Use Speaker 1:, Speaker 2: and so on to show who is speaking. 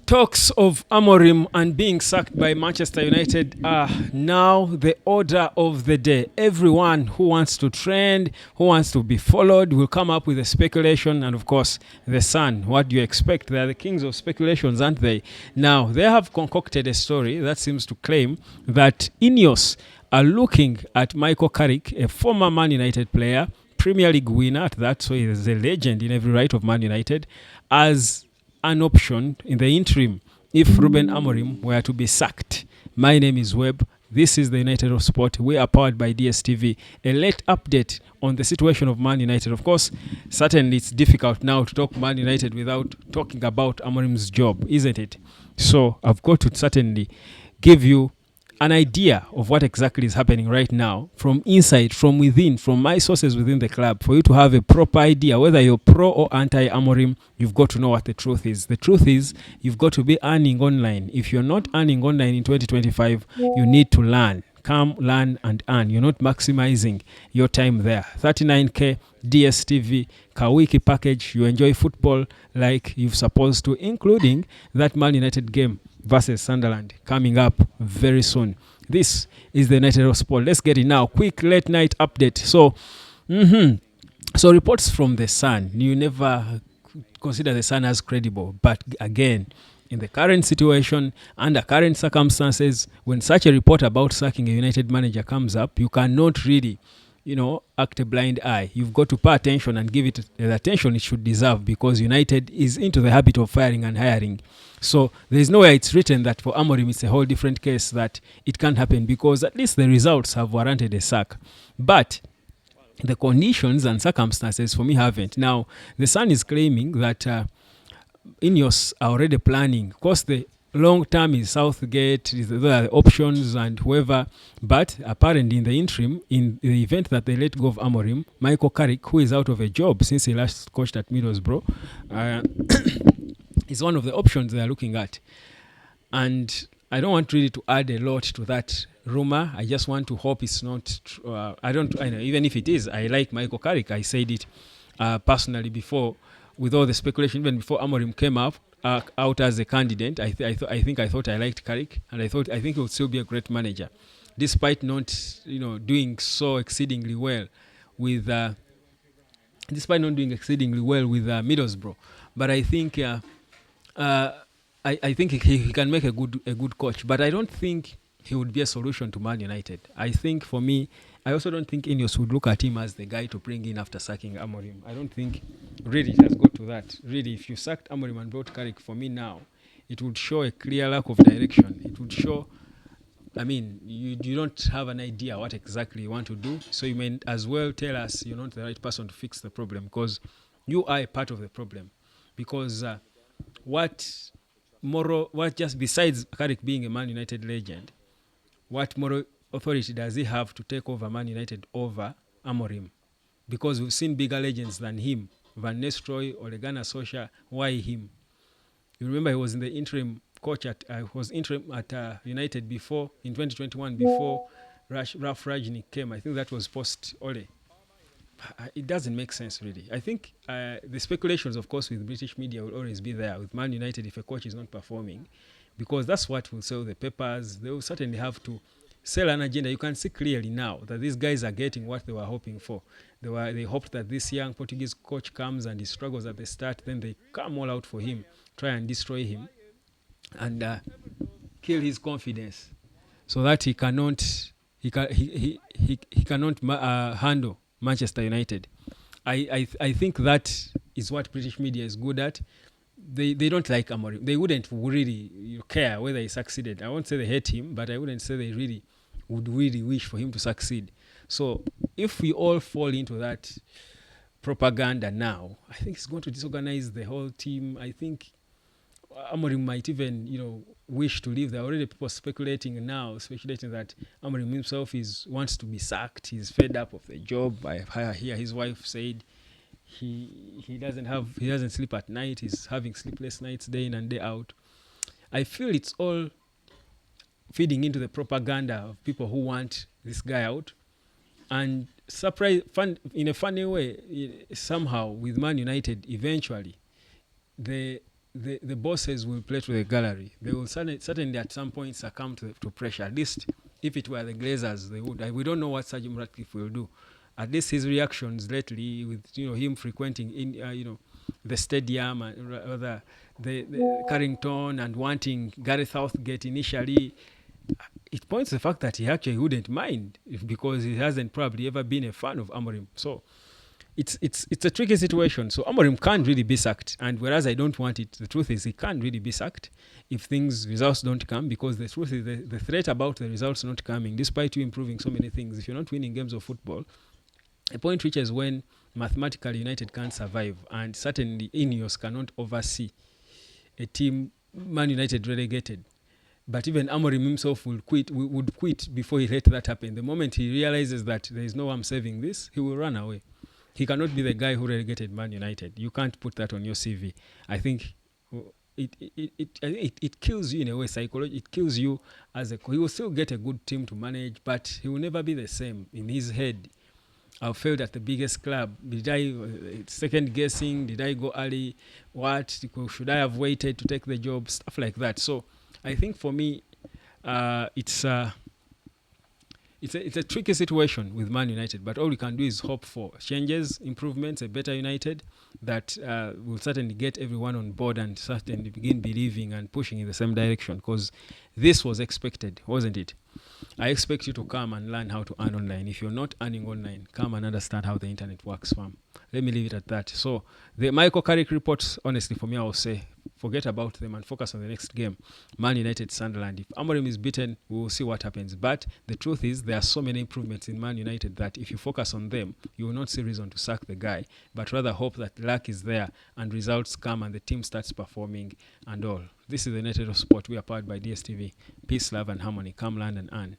Speaker 1: Talks of Amorim and being sacked by Manchester United are now the order of the day. Everyone who wants to trend, who wants to be followed, will come up with a speculation. And of course, the Sun. What do you expect? They are the kings of speculations, aren't they? Now, they have concocted a story that seems to claim that Ineos are looking at Michael Carrick, a former Man United player, Premier League winner at that, so he is a legend in every right of Man United, as an option in the interim if Ruben Amorim were to be sacked. My name is Webb. This is the United of Sport. We are powered by DSTV. A late update on the situation of Man United. Of course, certainly it's difficult now to talk Man United without talking about Amorim's job, isn't it? So I've got to certainly give you an idea of what exactly is happening right now from inside, from within, from my sources within the club. For you to have a proper idea whether you're pro or anti-Amorim, you've got to know what the truth is. The truth is you've got to be earning online. If you're not earning online in 2025, you need to learn. Come, learn and earn. You're not maximizing your time there. 39k DSTV Kawiki package. You enjoy football like you're supposed to, including that Man United game versus Sunderland coming up very soon. This is the United of Sport. Let's get it now. Quick late night update. So reports from the Sun. You never consider the Sun as credible, but again, in the current situation, under current circumstances, when such a report about sacking a United manager comes up, you cannot really act a blind eye. You've got to pay attention and give it the attention it should deserve, because United is into the habit of firing and hiring. So there's nowhere it's written that for Amorim it's a whole different case that it can't happen, because at least the results have warranted a sack. But the conditions and circumstances for me haven't. Now, the Sun is claiming that Ineos are already planning. Of course, the long term is Southgate, there are options and whoever, but apparently in the interim, in the event that they let go of Amorim, Michael Carrick, who is out of a job since he last coached at Middlesbrough, is one of the options they are looking at. And I don't want really to add a lot to that rumor. I just want to hope it's not I know, even if it is, I like Michael Carrick. I said it personally before, with all the speculation, even before Amorim came out as a candidate. I thought I liked Carrick, and I think he would still be a great manager, despite not doing so exceedingly well with Middlesbrough. But I think I think he can make a good coach. But I don't think he would be a solution to Man United. I think, for me, I also don't think Ineos would look at him as the guy to bring in after sacking Amorim. I don't think really it has got to that. Really, if you sacked Amorim and brought Carrick, for me now, it would show a clear lack of direction. It would show, you don't have an idea what exactly you want to do. So you may as well tell us you're not the right person to fix the problem, because you are a part of the problem. Because what just besides Carrick being a Man United legend, what moral authority does he have to take over Man United over Amorim? Because we've seen bigger legends than him. Van Nistelrooy, Ole Gunnar Solskjaer. Why him? You remember he was in the interim coach at United before, in 2021, before Ralph Rangnick came. I think that was post Ole. It doesn't make sense, really. I think the speculations, of course, with British media will always be there. With Man United, if a coach is not performing, because that's what will sell the papers. They will certainly have to sell an agenda. You can see clearly now that these guys are getting what they were hoping for. They hoped that this young Portuguese coach comes and he struggles at the start, then they come all out for him, try and destroy him, and kill his confidence, so that he cannot handle Manchester United. I think that is what British media is good at. They don't like Amorim. They wouldn't really care whether he succeeded. I won't say they hate him, but I wouldn't say they really would really wish for him to succeed. So if we all fall into that propaganda now, I think it's going to disorganize the whole team. I think Amorim might even, wish to leave. There are already people speculating that Amorim himself wants to be sacked. He's fed up of the job. I hear his wife said he doesn't sleep at night. He's having sleepless nights day in and day out. I feel it's all feeding into the propaganda of people who want this guy out. And in a funny way, somehow with Man United, eventually, the the bosses will play to the gallery. They will certainly at some point succumb to pressure. At least if it were the Glazers, they would. We don't know what Sir Jim Ratcliffe will do. At least his reactions lately, with him frequenting in the stadium and rather the Carrington and wanting Gareth Southgate initially, it points to the fact that he actually wouldn't mind because he hasn't probably ever been a fan of Amorim. So it's a tricky situation. So Amorim can't really be sacked, and whereas I don't want it, the truth is he can't really be sacked if results don't come, because the truth is the threat about the results not coming, despite you improving so many things, if you're not winning games of football, a point reaches when mathematically United can't survive, and certainly Ineos cannot oversee a team Man United relegated. But even Amorim himself would quit before he let that happen. The moment he realizes that there is no way I'm saving this, he will run away. He cannot be the guy who relegated Man United. You can't put that on your CV. I think it kills you in a way, psychologically. It kills you as he will still get a good team to manage, but he will never be the same. In his head, I failed at the biggest club. Did I second guessing? Did I go early? What should I have waited to take the job? Stuff like that. So I think for me, it's a tricky situation with Man United, but all we can do is hope for changes, improvements, a better United that will certainly get everyone on board and certainly begin believing and pushing in the same direction, because this was expected, wasn't it? I expect you to come and learn how to earn online. If you're not earning online, come and understand how the internet works, fam. Let me leave it at that. So the Michael Carrick reports, honestly, for me, I will say, forget about them and focus on the next game. Man United, Sunderland. If Amorim is beaten, we will see what happens. But the truth is, there are so many improvements in Man United that if you focus on them, you will not see reason to sack the guy, but rather hope that luck is there and results come and the team starts performing and all. This is the United of Sport. We are powered by DSTV. Peace, love, and harmony. Come, land, and earn.